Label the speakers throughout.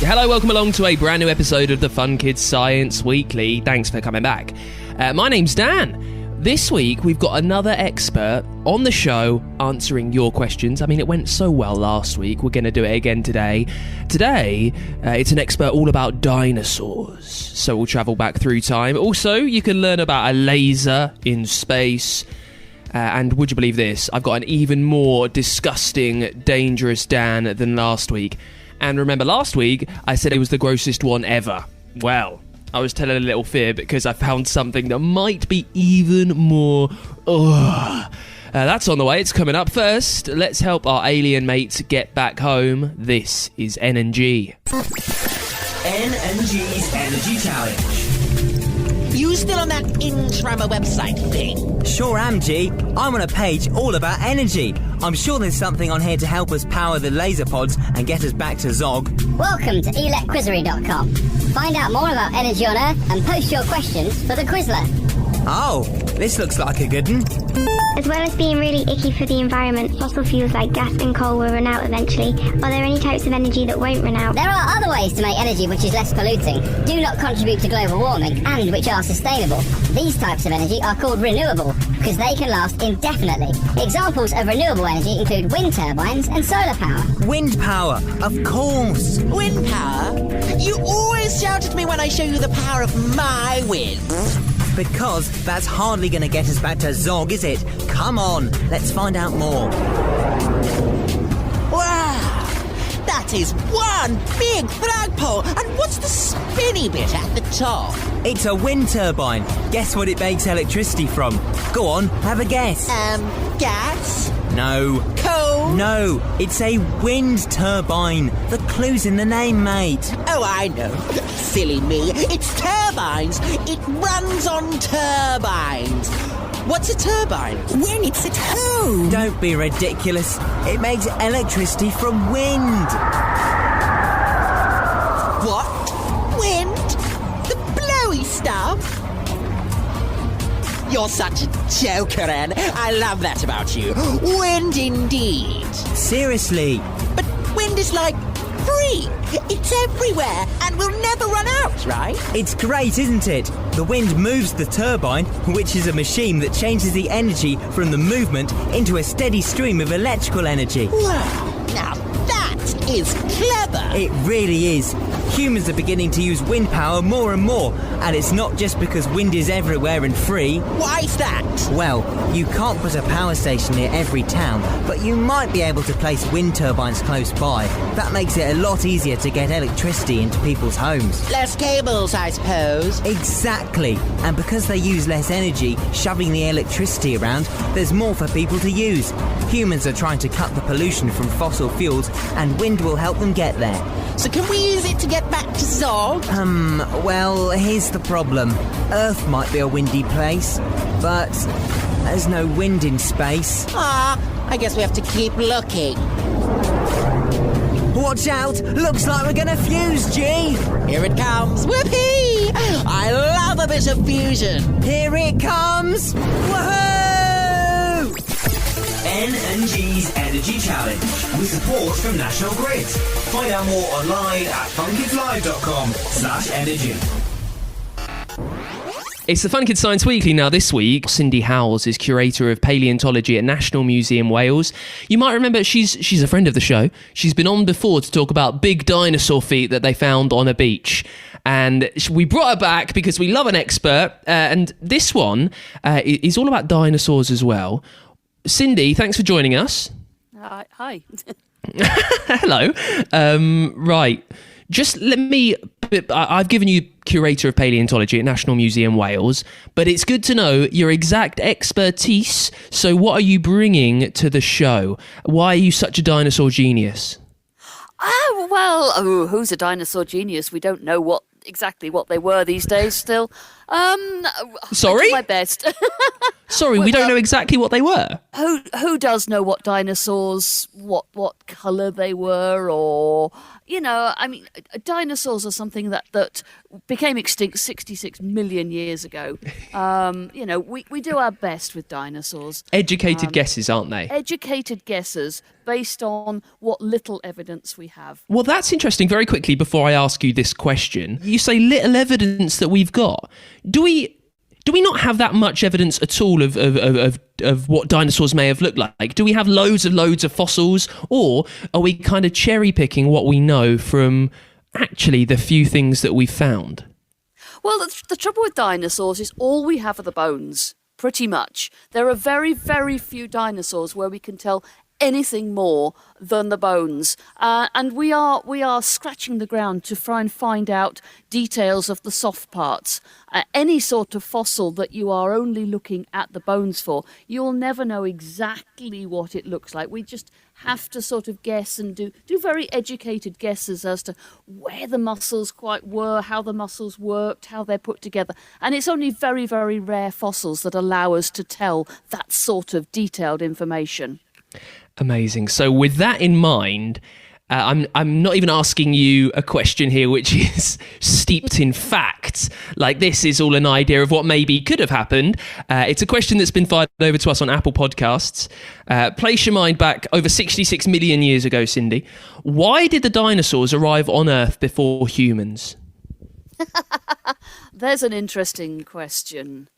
Speaker 1: Hello, welcome along to a brand new episode of the Fun Kids Science Weekly. Thanks for coming back. My name's Dan. This week, we've got another expert on the show answering your questions. I mean, it went so well last week. We're going to do it again today. Today, it's an expert all about dinosaurs. So we'll travel back through time. Also, you can learn about a laser in space. And would you believe this? I've got an even more disgusting, dangerous Dan than last week. And remember, last week, I said it was the grossest one ever. Well, I was telling a little fib because I found something that might be even more... that's on the way. It's coming up. First, let's help our alien mates get back home. This is N&G.
Speaker 2: N&G's Energy Challenge.
Speaker 3: You still on that Intrammer website thing?
Speaker 2: Sure am, G. I'm on a page all about energy. I'm sure there's something on here to help us power the laser pods and get us back to Zog.
Speaker 4: Welcome to elecquizery.com. Find out more about energy on Earth and post your questions for the Quizler.
Speaker 2: Oh, this looks like a good one.
Speaker 5: As well as being really icky for the environment, fossil fuels like gas and coal will run out eventually. Are there any types of energy that won't run out?
Speaker 4: There are other ways to make energy which is less polluting, do not contribute to global warming, and which are sustainable. These types of energy are called renewable because they can last indefinitely. Examples of renewable energy include wind turbines and solar power.
Speaker 2: Wind power, of course.
Speaker 3: Wind power? You always shout at me when I show you the power of my wind.
Speaker 2: Because that's hardly going to get us back to Zog, is it? Come on, let's find out more.
Speaker 3: Wow! That is one big flagpole. And what's the spinny bit at the top?
Speaker 2: It's a wind turbine. Guess what it makes electricity from? Go on, have a guess.
Speaker 3: Gas?
Speaker 2: No.
Speaker 3: Coal?
Speaker 2: No, it's a wind turbine. The clue's in the name, mate.
Speaker 3: Oh, I know. Silly me. It's turbines. It runs on turbines. What's a turbine? When it's at home.
Speaker 2: Don't be ridiculous. It makes electricity from wind.
Speaker 3: What? Wind? The blowy stuff? You're such a joker, Anne. I love that about you. Wind indeed.
Speaker 2: Seriously.
Speaker 3: But wind is like free. It's everywhere and will never run out, right?
Speaker 2: It's great, isn't it? The wind moves the turbine, which is a machine that changes the energy from the movement into a steady stream of electrical energy.
Speaker 3: Wow. Now that is clever.
Speaker 2: It really is. Humans are beginning to use wind power more and more, and it's not just because wind is everywhere and free.
Speaker 3: Why's that?
Speaker 2: Well, you can't put a power station near every town, but you might be able to place wind turbines close by. That makes it a lot easier to get electricity into people's homes.
Speaker 3: Less cables, I suppose.
Speaker 2: Exactly. And because they use less energy shoving the electricity around, there's more for people to use. Humans are trying to cut the pollution from fossil fuels, and wind will help them get there.
Speaker 3: So can we use it to get back to Zog?
Speaker 2: Well, here's the problem. Earth might be a windy place, but there's no wind in space.
Speaker 3: I guess we have to keep looking.
Speaker 2: Watch out! Looks like we're gonna fuse, G!
Speaker 3: Here it comes. Whoopee! I love a bit of fusion.
Speaker 2: Here it comes! Woohoo!
Speaker 6: N&G's Energy Challenge with support from National Grid. Find out more online at funkidslive.com/energy.
Speaker 1: It's the Fun Kids Science Weekly. Now this week, Cindy Howells is curator of paleontology at National Museum Wales. You might remember she's a friend of the show. She's been on before to talk about big dinosaur feet that they found on a beach. And we brought her back because we love an expert. And this one is all about dinosaurs as well. Cindy, thanks for joining us.
Speaker 7: Hi.
Speaker 1: Hello. Right. Just let me... I've given you curator of paleontology at National Museum Wales, but it's good to know your exact expertise. So what are you bringing to the show? Why are you such a dinosaur genius?
Speaker 7: Who's a dinosaur genius? We don't know what exactly what they were these days still.
Speaker 1: Sorry?
Speaker 7: I do my best.
Speaker 1: Sorry, we don't know exactly what they were.
Speaker 7: Who does know what dinosaurs, what colour they were, or, I mean, dinosaurs are something that became extinct 66 million years ago. We do our best with dinosaurs.
Speaker 1: Educated guesses, aren't they?
Speaker 7: Educated guesses based on what little evidence we have.
Speaker 1: Well, that's interesting. Very quickly, before I ask you this question, you say little evidence that we've got. Do we not have that much evidence at all of what dinosaurs may have looked like? Do we have loads of fossils, or are we kind of cherry picking what we know from actually the few things that we've found?
Speaker 7: Well, the trouble with dinosaurs is all we have are the bones, pretty much. There are very, very few dinosaurs where we can tell anything more than the bones, and we are scratching the ground to try and find out details of the soft parts. Any sort of fossil that you are only looking at the bones for, you'll never know exactly what it looks like. We just have to sort of guess and do very educated guesses as to where the muscles quite were, how the muscles worked, how they're put together. And it's only very, very rare fossils that allow us to tell that sort of detailed information.
Speaker 1: Amazing. So with that in mind, I'm not even asking you a question here which is steeped in facts. Like, this is all an idea of what maybe could have happened. It's a question that's been fired over to us on Apple Podcasts. Place your mind back over 66 million years ago, Cindy. Why did the dinosaurs arrive on Earth before humans?
Speaker 7: There's an interesting question.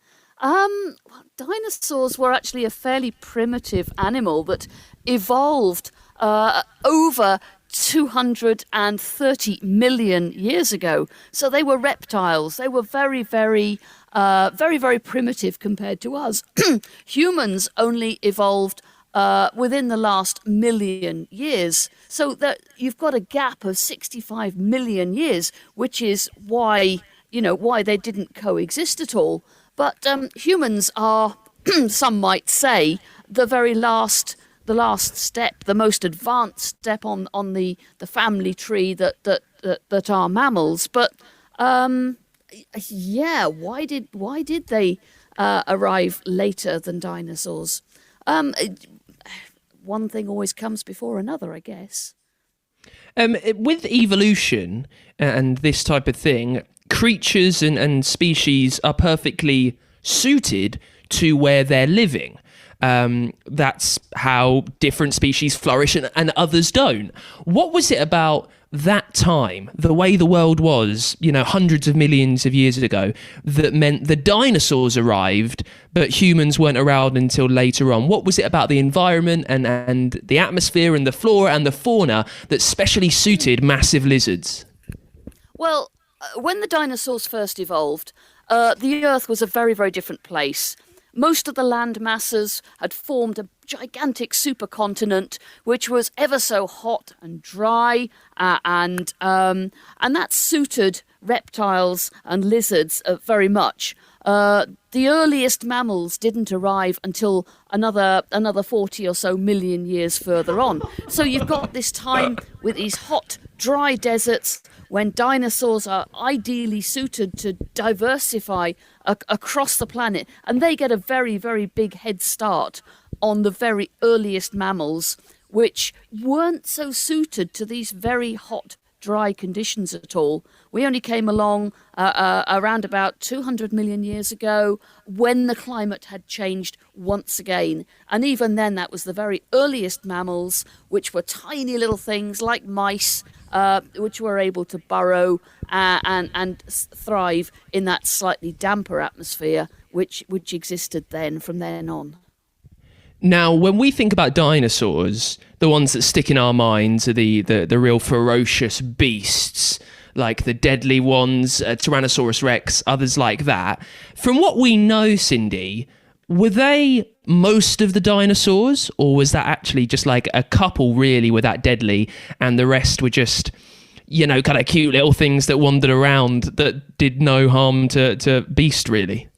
Speaker 7: Dinosaurs were actually a fairly primitive animal that evolved over 230 million years ago. So they were reptiles. They were very, very, very primitive compared to us. Humans only evolved within the last million years. So that you've got a gap of 65 million years, which is why they didn't coexist at all. But humans are, some might say, the last step, the most advanced step on the family tree that are mammals. But why did they arrive later than dinosaurs? One thing always comes before another, I guess.
Speaker 1: With evolution and this type of thing, creatures and species are perfectly suited to where they're living. That's how different species flourish and others don't. What was it about that time, the way the world was, hundreds of millions of years ago, that meant the dinosaurs arrived, but humans weren't around until later on? What was it about the environment and the atmosphere and the flora and the fauna that specially suited massive lizards?
Speaker 7: Well, when the dinosaurs first evolved, the Earth was a very, very different place. Most of the land masses had formed a gigantic supercontinent, which was ever so hot and dry, and that suited reptiles and lizards very much. The earliest mammals didn't arrive until another 40 or so million years further on. So you've got this time with these hot, dry deserts when dinosaurs are ideally suited to diversify across the planet, and they get a very, very big head start on the very earliest mammals, which weren't so suited to these very hot, dry conditions at all. We only came along around about 200 million years ago when the climate had changed once again. And even then, that was the very earliest mammals, which were tiny little things like mice, which were able to burrow and thrive in that slightly damper atmosphere, which existed then from then on.
Speaker 1: Now, when we think about dinosaurs, the ones that stick in our minds are the real ferocious beasts, like the deadly ones, Tyrannosaurus Rex, others like that. From what we know, Cindy, were they most of the dinosaurs, or was that actually just like a couple really were that deadly and the rest were just, kind of cute little things that wandered around that did no harm to beast, really?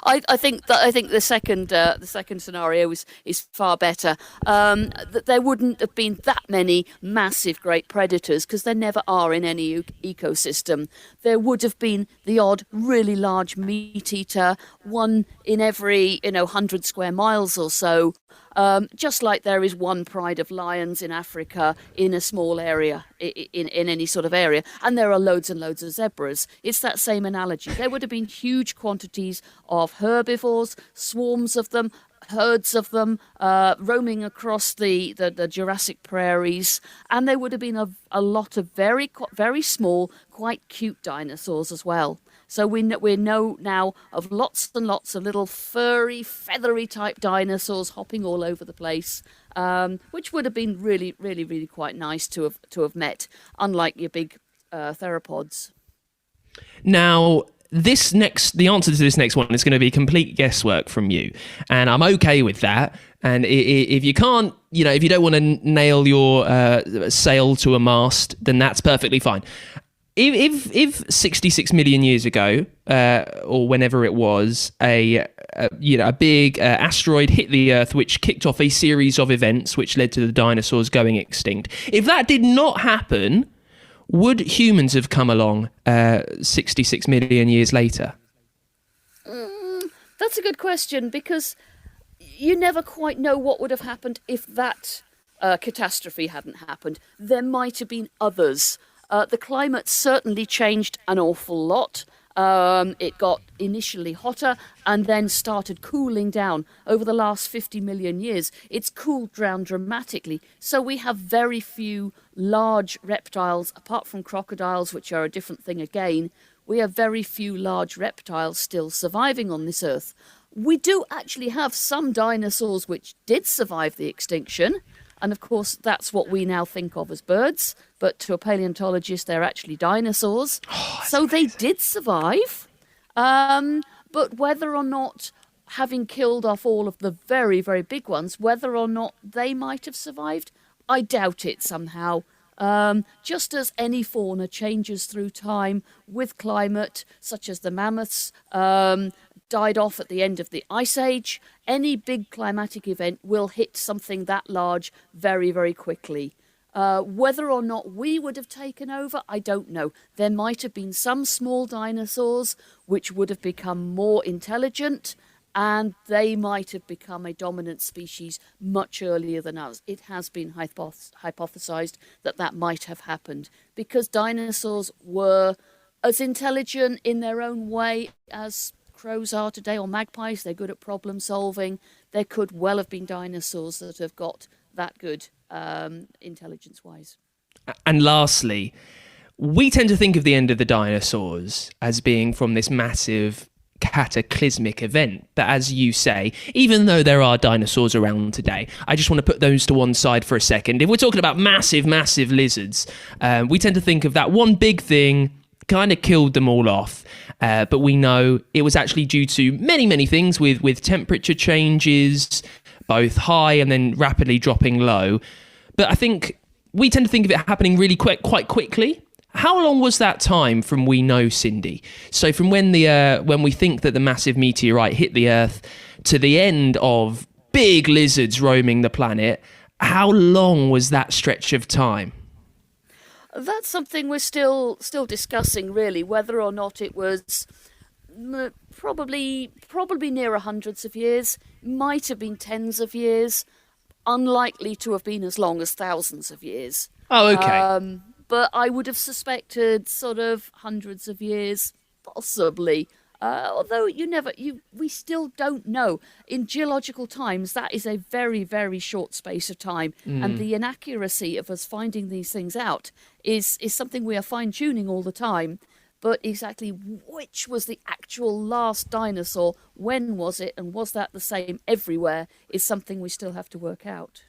Speaker 7: I think the second scenario is far better. That there wouldn't have been that many massive great predators, because there never are in any ecosystem. There would have been the odd really large meat eater, one in every 100 square miles or so. Just like there is one pride of lions in Africa in a small area, in any sort of area, and there are loads and loads of zebras. It's that same analogy. There would have been huge quantities of herbivores, swarms of them, herds of them, roaming across the Jurassic prairies, and there would have been a lot of very small, quite cute dinosaurs as well. So we know now of lots and lots of little furry, feathery type dinosaurs hopping all over the place, which would have been really, really, really quite nice to have met, unlike your big theropods.
Speaker 1: Now, the answer to this next one is going to be complete guesswork from you, and I'm okay with that. And if you can't, if you don't want to nail your sail to a mast, then that's perfectly fine. If 66 million years ago, or whenever it was, a big asteroid hit the Earth, which kicked off a series of events which led to the dinosaurs going extinct. If that did not happen, would humans have come along 66 million years later?
Speaker 7: That's a good question, because you never quite know what would have happened if that catastrophe hadn't happened. There might have been others. The climate certainly changed an awful lot. It got initially hotter and then started cooling down. Over the last 50 million years, it's cooled down dramatically. So we have very few large reptiles, apart from crocodiles, which are a different thing again. We have very few large reptiles still surviving on this Earth. We do actually have some dinosaurs which did survive the extinction. And of course, that's what we now think of as birds. But to a paleontologist, they're actually dinosaurs. So amazing. They did survive. But whether or not, having killed off all of the very, very big ones, whether or not they might have survived, I doubt it somehow. Just as any fauna changes through time with climate, such as the mammoths died off at the end of the Ice Age, any big climatic event will hit something that large very, very quickly. Whether or not we would have taken over, I don't know. There might have been some small dinosaurs which would have become more intelligent, and they might have become a dominant species much earlier than us. It has been hypothesized that might have happened, because dinosaurs were as intelligent in their own way as crows are today, or magpies. They're good at problem solving. There could well have been dinosaurs that have got that good intelligence-wise.
Speaker 1: And lastly, we tend to think of the end of the dinosaurs as being from this massive cataclysmic event. But as you say, even though there are dinosaurs around today, I just want to put those to one side for a second. If we're talking about massive, massive lizards, we tend to think of that one big thing kind of killed them all off. But we know it was actually due to many, many things with temperature changes, both high and then rapidly dropping low. But I think we tend to think of it happening really quite quickly. How long was that time from we know, Cindy? So from when we think that the massive meteorite hit the Earth to the end of big lizards roaming the planet, how long was that stretch of time?
Speaker 7: That's something we're still discussing, really, whether or not it was probably nearer hundreds of years, might have been tens of years, unlikely to have been as long as thousands of years.
Speaker 1: Oh, okay.
Speaker 7: But I would have suspected sort of hundreds of years, possibly. Although we still don't know. In geological times, that is a very, very short space of time. And the inaccuracy of us finding these things out is something we are fine-tuning all the time. But exactly which was the actual last dinosaur, when was it, and was that the same everywhere, is something we still have to work out.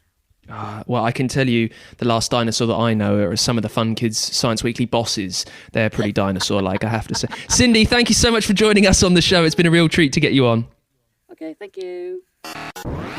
Speaker 1: Well, I can tell you the last dinosaur that I know are some of the Fun Kids Science Weekly bosses. They're pretty dinosaur-like, I have to say. Cindy, thank you so much for joining us on the show. It's been a real treat to get you on.
Speaker 7: Okay, thank you.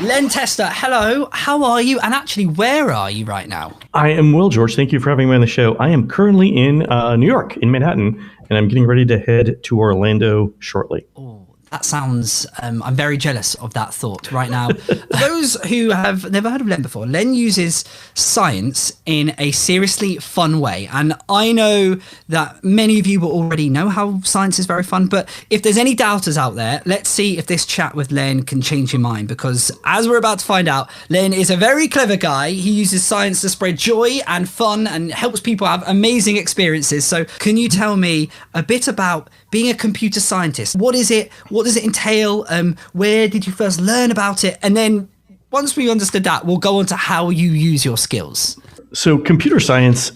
Speaker 8: Len Testa, hello. How are you? And actually, where are you right now?
Speaker 9: I am well, George. Thank you for having me on the show. I am currently in New York, in Manhattan, and I'm getting ready to head to Orlando shortly.
Speaker 8: Oh, That sounds, I'm very jealous of that thought right now. For those who have never heard of Len before, Len uses science in a seriously fun way. And I know that many of you will already know how science is very fun, but if there's any doubters out there, let's see if this chat with Len can change your mind, because as we're about to find out, Len is a very clever guy. He uses science to spread joy and fun and helps people have amazing experiences. So can you tell me a bit about being a computer scientist? What is it? What does it entail? Where did you first learn about it? And then once we understood that, we'll go on to how you use your skills.
Speaker 9: So computer science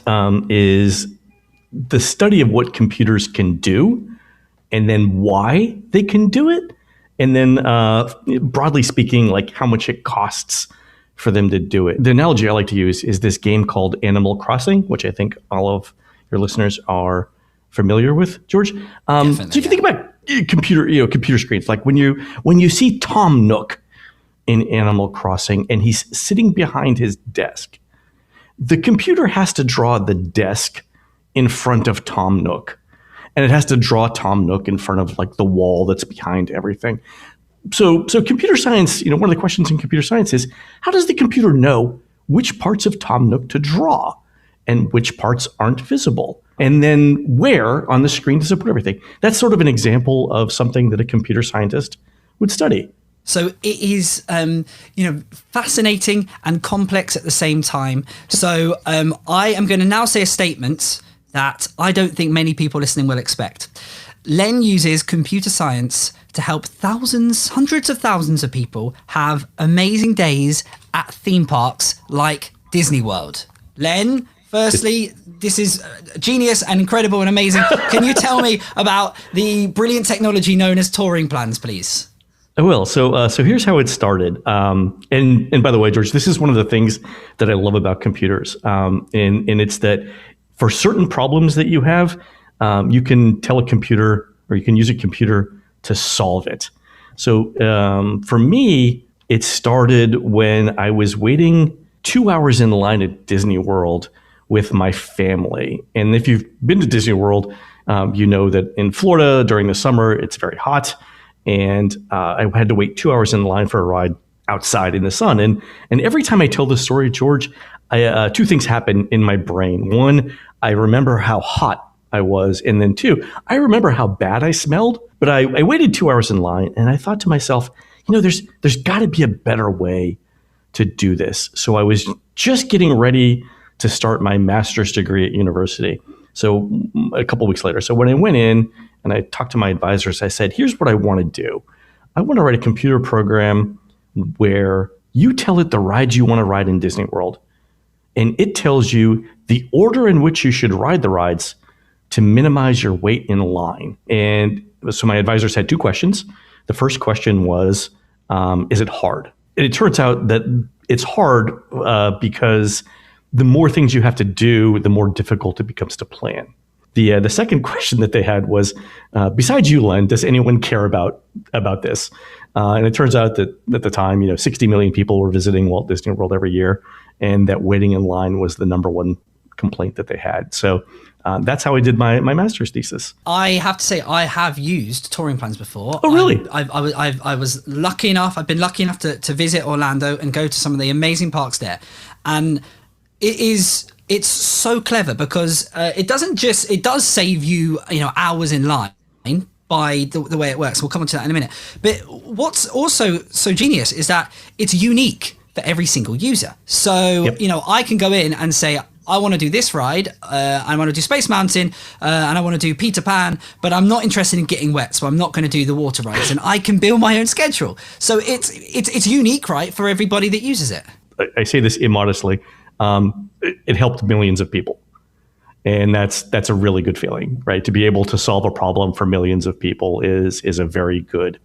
Speaker 9: is the study of what computers can do and then why they can do it. And then broadly speaking, like how much it costs for them to do it. The analogy I like to use is this game called Animal Crossing, which I think all of your listeners are familiar with, George. So if you think about computer screens, like when you see Tom Nook in Animal Crossing and he's sitting behind his desk, the computer has to draw the desk in front of Tom Nook, and it has to draw Tom Nook in front of like the wall that's behind everything. So computer science, one of the questions in computer science is, how does the computer know which parts of Tom Nook to draw and which parts aren't visible? And then where on the screen does it put everything? That's sort of an example of something that a computer scientist would study.
Speaker 8: So it is, fascinating and complex at the same time. So I am going to now say a statement that I don't think many people listening will expect. Len uses computer science to help thousands, hundreds of thousands of people have amazing days at theme parks like Disney World. Len, firstly, this is genius and incredible and amazing. Can you tell me about the brilliant technology known as touring plans, please?
Speaker 9: I will. So here's how it started. And by the way, George, this is one of the things that I love about computers. And it's that for certain problems that you have, you can tell a computer or you can use a computer to solve it. So for me, it started when I was waiting 2 hours in line at Disney World with my family. And if you've been to Disney World, you know that in Florida during the summer, it's very hot. And I had to wait 2 hours in line for a ride outside in the sun. And every time I tell this story, George, two things happen in my brain. One, I remember how hot I was. And then two, I remember how bad I smelled. But I waited 2 hours in line and I thought to myself, there's got to be a better way to do this. So I was just getting ready to start my master's degree at university. So a couple of weeks later. So when I went in and I talked to my advisors, I said, here's what I want to do. I want to write a computer program where you tell it the rides you want to ride in Disney World. And it tells you the order in which you should ride the rides to minimize your wait in line. And so my advisors had two questions. The first question was, is it hard? And it turns out that it's hard because the more things you have to do, the more difficult it becomes to plan. The second question that they had was, besides you, Len, does anyone care about this? And it turns out that at the time, 60 million people were visiting Walt Disney World every year, and that waiting in line was the number one complaint that they had. So that's how I did my master's thesis.
Speaker 8: I have to say, I have used touring plans before.
Speaker 9: Oh, really?
Speaker 8: I was lucky enough. I've been lucky enough to visit Orlando and go to some of the amazing parks there, and it's so clever because it does save you hours in line by the way it works. We'll come on to that in a minute. But what's also so genius is that it's unique for every single user. So, yep. I can go in and say, I want to do this ride, I want to do Space Mountain, and I want to do Peter Pan, but I'm not interested in getting wet, so I'm not going to do the water rides, and I can build my own schedule. So it's unique, right, for everybody that uses it.
Speaker 9: I say this immodestly. It helped millions of people. And that's a really good feeling, right? To be able to solve a problem for millions of people is a very good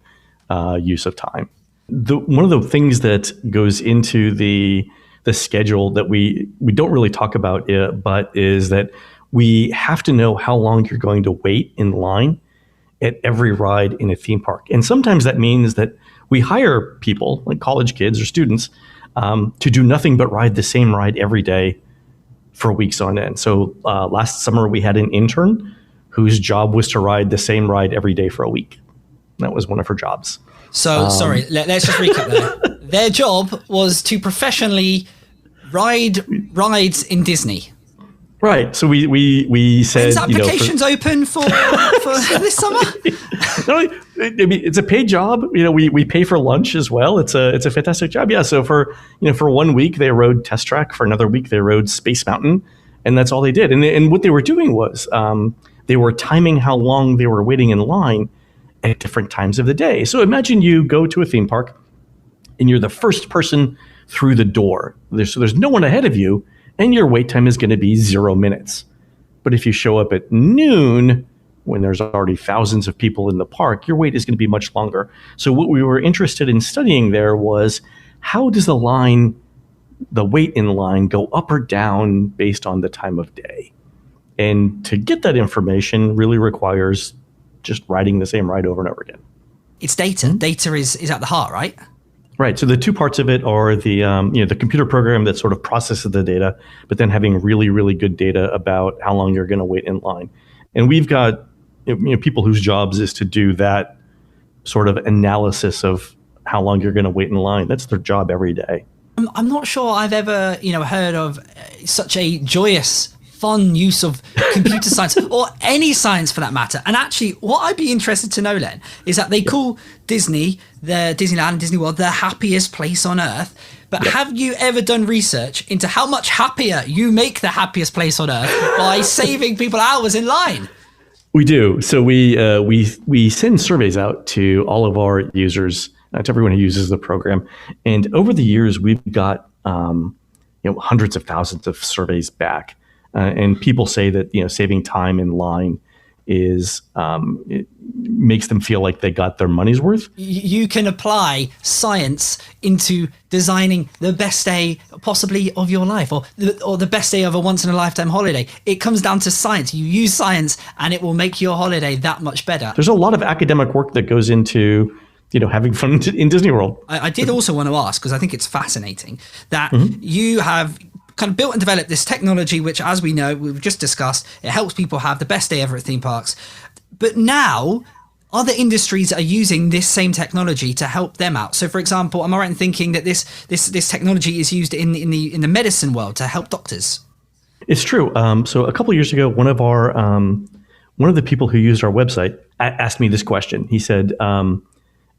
Speaker 9: use of time. One of the things that goes into the schedule that we don't really talk about but is that we have to know how long you're going to wait in line at every ride in a theme park. And sometimes that means that we hire people, like college kids or students, to do nothing but ride the same ride every day for weeks on end. So last summer we had an intern whose job was to ride the same ride every day for a week. That was one of her jobs.
Speaker 8: So, sorry, let's just recap there. Their job was to professionally ride rides in Disney.
Speaker 9: Right. So we said,
Speaker 8: when's applications open for this summer?
Speaker 9: No, I mean, it's a paid job. We pay for lunch as well. It's a fantastic job. Yeah. So for 1 week they rode Test Track. For another week they rode Space Mountain, and that's all they did. And what they were doing was they were timing how long they were waiting in line at different times of the day. So imagine you go to a theme park and you're the first person through the door. There's no one ahead of you, and your wait time is going to be 0 minutes. But if you show up at noon, when there's already thousands of people in the park, your wait is going to be much longer. So what we were interested in studying there was, how does the wait in line go up or down based on the time of day? And to get that information really requires just riding the same ride over and over again.
Speaker 8: It's data. Data is at the heart, right?
Speaker 9: Right. So the two parts of it are the computer program that sort of processes the data, but then having really, really good data about how long you're going to wait in line. And we've got people whose jobs is to do that sort of analysis of how long you're going to wait in line. That's their job every day.
Speaker 8: I'm not sure I've ever heard of such a joyous, fun use of computer science, or any science for that matter. And actually, what I'd be interested to know, Len, is that they call Disneyland and Disney World the happiest place on earth. But have you ever done research into how much happier you make the happiest place on earth by saving people hours in line?
Speaker 9: We do. So we send surveys out to all of our users, to everyone who uses the program. And over the years, we've got hundreds of thousands of surveys back. And people say that saving time in line it makes them feel like they got their money's worth.
Speaker 8: You can apply science into designing the best day possibly of your life, or the best day of a once in a lifetime holiday. It comes down to science. You use science and it will make your holiday that much better.
Speaker 9: There's a lot of academic work that goes into having fun in Disney World.
Speaker 8: I did also want to ask, because I think it's fascinating, that you have kind of built and developed this technology, which, as we know, we've just discussed, it helps people have the best day ever at theme parks. But now other industries are using this same technology to help them out. So, for example, am I right in thinking that this technology is used in the medicine world to help doctors?
Speaker 9: It's true. So a couple of years ago, one of the people who used our website asked me this question. He said,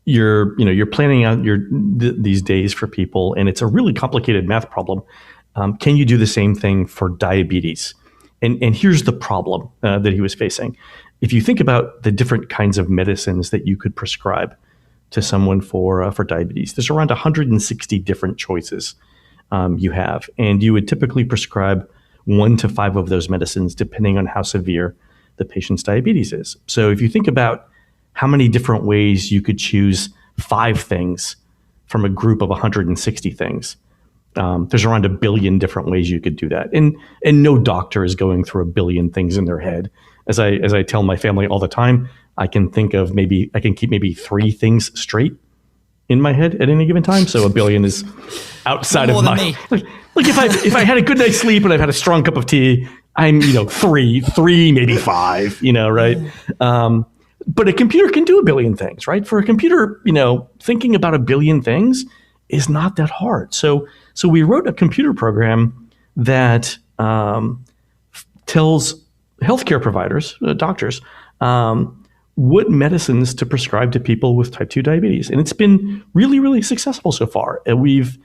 Speaker 9: you're planning out these days for people, and it's a really complicated math problem. Can you do the same thing for diabetes? And here's the problem that he was facing. If you think about the different kinds of medicines that you could prescribe to someone for diabetes, there's around 160 different choices you have. And you would typically prescribe 1 to 5 of those medicines depending on how severe the patient's diabetes is. So if you think about how many different ways you could choose 5 things from a group of 160 things, there's around 1 billion different ways you could do that. And no doctor is going through 1 billion things in their head. As I tell my family all the time, I can keep maybe 3 things straight in my head at any given time. So 1 billion is outside of my, like if I had a good night's sleep and I've had a strong cup of tea, I'm, 3, maybe 5, right? But a computer can do 1 billion things, right? For a computer, thinking about 1 billion things is not that hard. So we wrote a computer program that tells healthcare providers, doctors, what medicines to prescribe to people with type 2 diabetes. And it's been really, really successful so far. And we've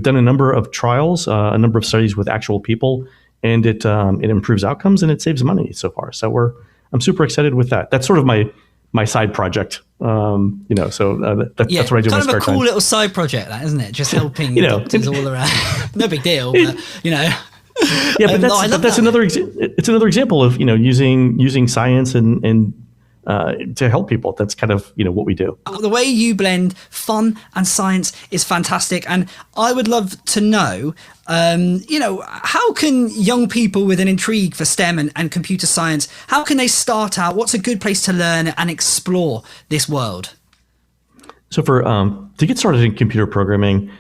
Speaker 9: done a number of trials, a number of studies with actual people, and it improves outcomes and it saves money so far. So I'm super excited with that. That's sort of my side project. That's what I do in my spare time.
Speaker 8: Kind of a cool little side project, that, isn't it? Just helping doctors all around. No big deal, but
Speaker 9: Yeah, but that's another example of using science and to help people. That's kind of what we do.
Speaker 8: The way you blend fun and science is fantastic, and I would love to know, how can young people with an intrigue for STEM and computer science, how can they start out? What's a good place to learn and explore this world?
Speaker 9: So to get started in computer programming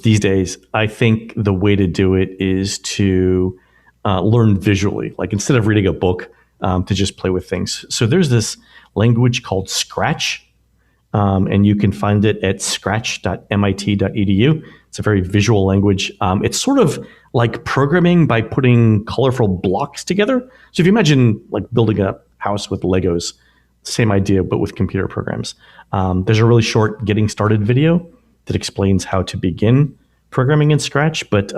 Speaker 9: these days, I think the way to do it is to learn visually. Like, instead of reading a book, to just play with things. So there's this language called Scratch, and you can find it at scratch.mit.edu. It's a very visual language. It's sort of like programming by putting colorful blocks together. So if you imagine like building a house with Legos, same idea, but with computer programs. There's a really short getting started video that explains how to begin programming in Scratch. But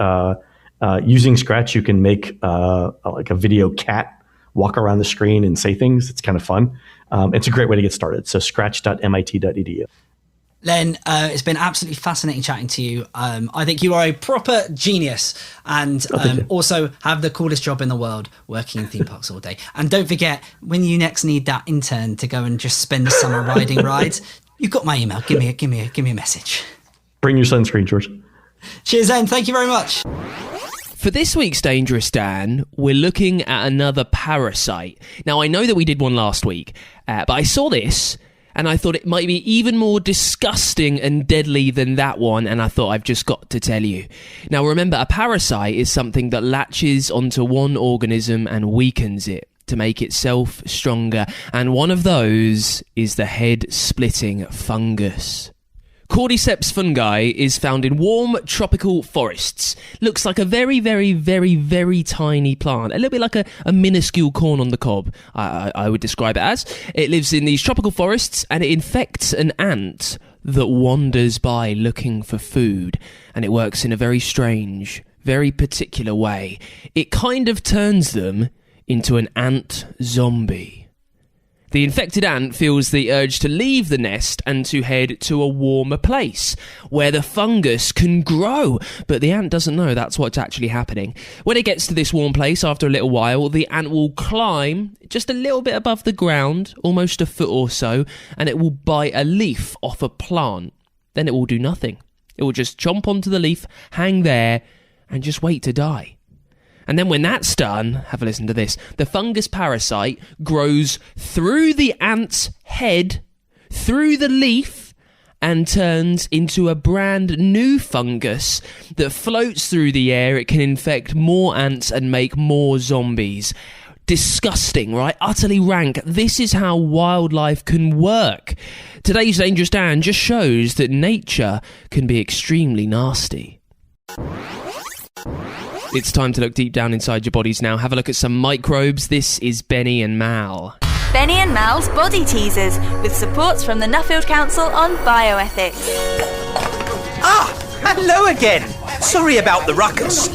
Speaker 9: using Scratch, you can make like a video cat walk around the screen and say things. It's kind of fun. It's a great way to get started. So scratch.mit.edu.
Speaker 8: Len, it's been absolutely fascinating chatting to you. I think you are a proper genius and also have the coolest job in the world, working in theme parks all day. And don't forget, when you next need that intern to go and just spend the summer riding rides, you've got my email. Give me a message.
Speaker 9: Bring your sunscreen, George.
Speaker 8: Cheers, Len. Thank you very much.
Speaker 1: For this week's Dangerous Dan, we're looking at another parasite. Now, I know that we did one last week, but I saw this and I thought it might be even more disgusting and deadly than that one, and I thought I've just got to tell you. Now, remember, a parasite is something that latches onto one organism and weakens it to make itself stronger, and one of those is the head-splitting fungus. Cordyceps fungi is found in warm tropical forests. Looks like a very, very, very, very tiny plant. A little bit like a minuscule corn on the cob, I would describe it as. It lives in these tropical forests and it infects an ant that wanders by looking for food. And it works in a very strange, very particular way. It kind of turns them into an ant zombie. The infected ant feels the urge to leave the nest and to head to a warmer place where the fungus can grow, but the ant doesn't know that's what's actually happening. When it gets to this warm place, after a little while, the ant will climb just a little bit above the ground, almost a foot or so, and it will bite a leaf off a plant. Then it will do nothing. It will just chomp onto the leaf, hang there, and just wait to die. And then when that's done, have a listen to this, the fungus parasite grows through the ant's head, through the leaf, and turns into a brand new fungus that floats through the air. It can infect more ants and make more zombies. Disgusting, right? Utterly rank. This is how wildlife can work. Today's Dangerous Dan just shows that nature can be extremely nasty. It's time to look deep down inside your bodies now. Have a look at some microbes. This is Benny and Mal.
Speaker 10: Benny and Mal's Body Teasers, with supports from the Nuffield Council on Bioethics.
Speaker 11: Ah, hello again. Sorry about the ruckus.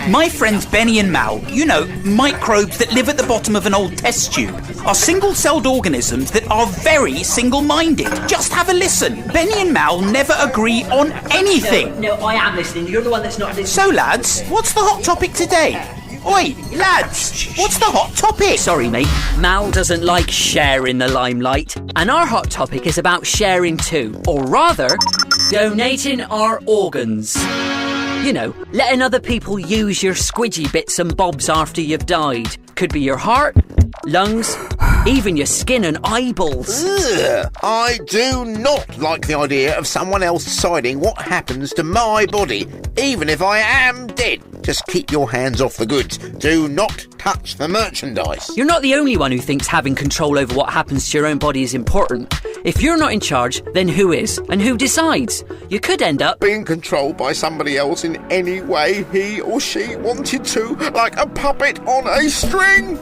Speaker 11: My friends Benny and Mal, you know, microbes that live at the bottom of an old test tube, are single-celled organisms that are very single-minded. Just have a listen. Benny and Mal never agree on anything.
Speaker 3: No, I am listening. You're the one that's not listening.
Speaker 11: So, lads, what's the hot topic today? Oi, lads, what's the hot topic?
Speaker 3: Sorry, mate. Mal doesn't like sharing the limelight. And our hot topic is about sharing too. Or rather, donating our organs. You know, letting other people use your squidgy bits and bobs after you've died. Could be your heart, lungs, even your skin and eyeballs.
Speaker 12: Ugh, I do not like the idea of someone else deciding what happens to my body, even if I am dead. Just keep your hands off the goods. Do not touch the merchandise.
Speaker 3: You're not the only one who thinks having control over what happens to your own body is important. If you're not in charge, then who is? And who decides? You could end up
Speaker 12: being controlled by somebody else in any way he or she wanted to, like a puppet on a string.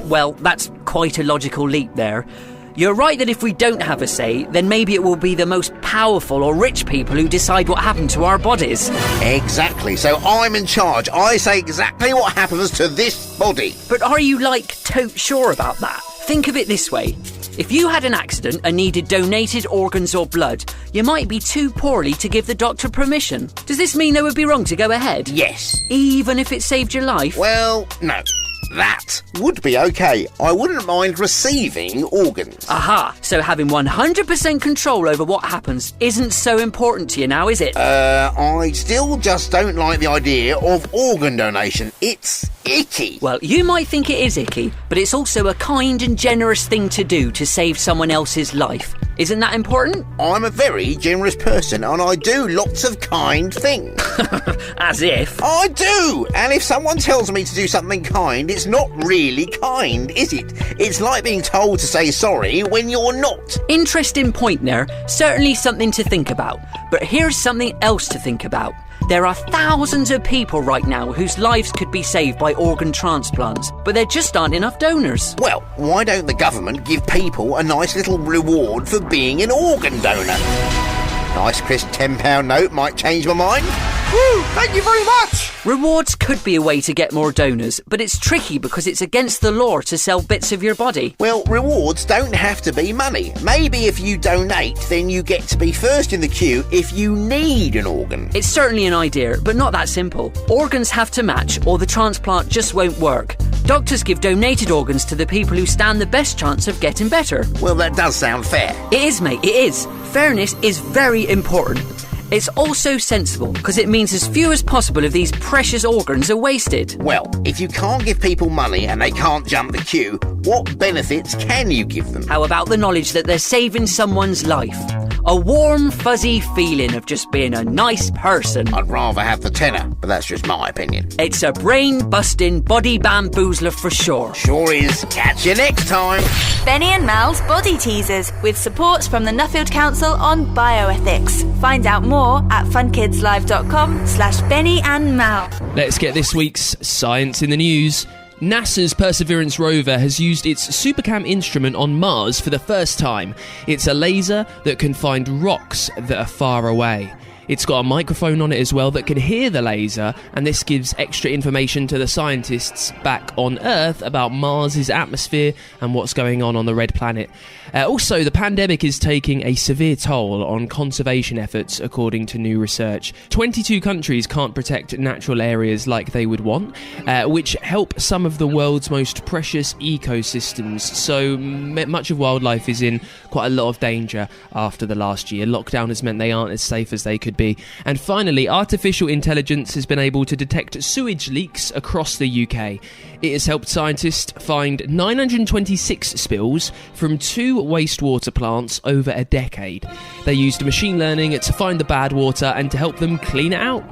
Speaker 3: Well, that's quite a logical leap there. You're right that if we don't have a say, then maybe it will be the most powerful or rich people who decide what happened to our bodies.
Speaker 12: Exactly, so I'm in charge. I say exactly what happens to this body.
Speaker 3: But are you, tote sure about that? Think of it this way. If you had an accident and needed donated organs or blood, you might be too poorly to give the doctor permission. Does this mean they would be wrong to go ahead?
Speaker 12: Yes.
Speaker 3: Even if it saved your life?
Speaker 12: Well, no. That would be okay. I wouldn't mind receiving organs.
Speaker 3: Aha, so having 100% control over what happens isn't so important to you now, is it?
Speaker 12: I still just don't like the idea of organ donation. It's icky.
Speaker 3: Well, you might think it is icky, but it's also a kind and generous thing to do to save someone else's life. Isn't that important?
Speaker 12: I'm a very generous person and I do lots of kind things.
Speaker 3: As if.
Speaker 12: I do! And if someone tells me to do something kind, it's not really kind, is it? It's like being told to say sorry when you're not.
Speaker 3: Interesting point there. Certainly something to think about. But here's something else to think about. There are thousands of people right now whose lives could be saved by organ transplants, but there just aren't enough donors.
Speaker 12: Well, why don't the government give people a nice little reward for being an organ donor? Nice crisp £10 note might change my mind. Woo! Thank you very much!
Speaker 3: Rewards could be a way to get more donors, but it's tricky because it's against the law to sell bits of your body.
Speaker 12: Well, rewards don't have to be money. Maybe if you donate, then you get to be first in the queue if you need an organ.
Speaker 3: It's certainly an idea, but not that simple. Organs have to match or the transplant just won't work. Doctors give donated organs to the people who stand the best chance of getting better.
Speaker 12: Well, that does sound fair.
Speaker 3: It is, mate, it is. Fairness is very important. It's also sensible because it means as few as possible of these precious organs are wasted.
Speaker 12: Well, if you can't give people money and they can't jump the queue, what benefits can you give them?
Speaker 3: How about the knowledge that they're saving someone's life? A warm, fuzzy feeling of just being a nice person.
Speaker 12: I'd rather have the tenner, but that's just my opinion.
Speaker 3: It's a brain-busting body bamboozler for sure.
Speaker 12: Sure is. Catch you next time.
Speaker 10: Benny and Mal's Body Teasers, with support from the Nuffield Council on bioethics. Find out more at funkidslive.com/Benny and Mal.
Speaker 1: Let's get this week's Science in the News. NASA's Perseverance rover has used its SuperCam instrument on Mars for the first time. It's a laser that can find rocks that are far away. It's got a microphone on it as well that can hear the laser, and this gives extra information to the scientists back on Earth about Mars's atmosphere and what's going on the red planet. Also, the pandemic is taking a severe toll on conservation efforts, according to new research. 22 countries can't protect natural areas like they would want, which help some of the world's most precious ecosystems. So much of wildlife is in quite a lot of danger after the last year. Lockdown has meant they aren't as safe as they could be. And finally, artificial intelligence has been able to detect sewage leaks across the UK. It has helped scientists find 926 spills from 2 wastewater plants over a decade. They used machine learning to find the bad water and to help them clean it out.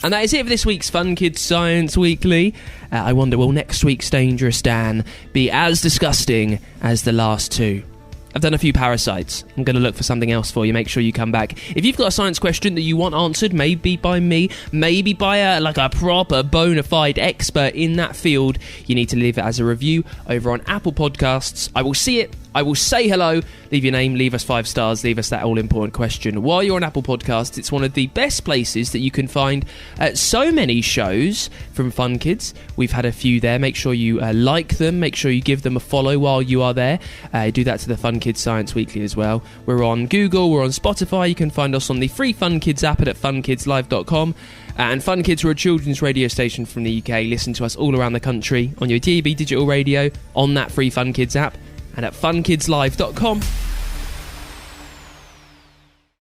Speaker 1: And that is it for this week's Fun Kids Science Weekly. I wonder, will next week's Dangerous Dan be as disgusting as the last two? I've done a few parasites. I'm going to look for something else for you. Make sure you come back. If you've got a science question that you want answered, maybe by me, maybe by a proper bona fide expert in that field, you need to leave it as a review over on Apple Podcasts. I will see it. I will say hello, leave your name, leave us 5 stars, leave us that all-important question. While you're on Apple Podcasts, it's one of the best places that you can find so many shows from Fun Kids. We've had a few there. Make sure you like them. Make sure you give them a follow while you are there. Do that to the Fun Kids Science Weekly as well. We're on Google, we're on Spotify. You can find us on the free Fun Kids app at funkidslive.com. And Fun Kids, we're a children's radio station from the UK. Listen to us all around the country on your DAB digital radio, on that free Fun Kids app, and at funkidslive.com.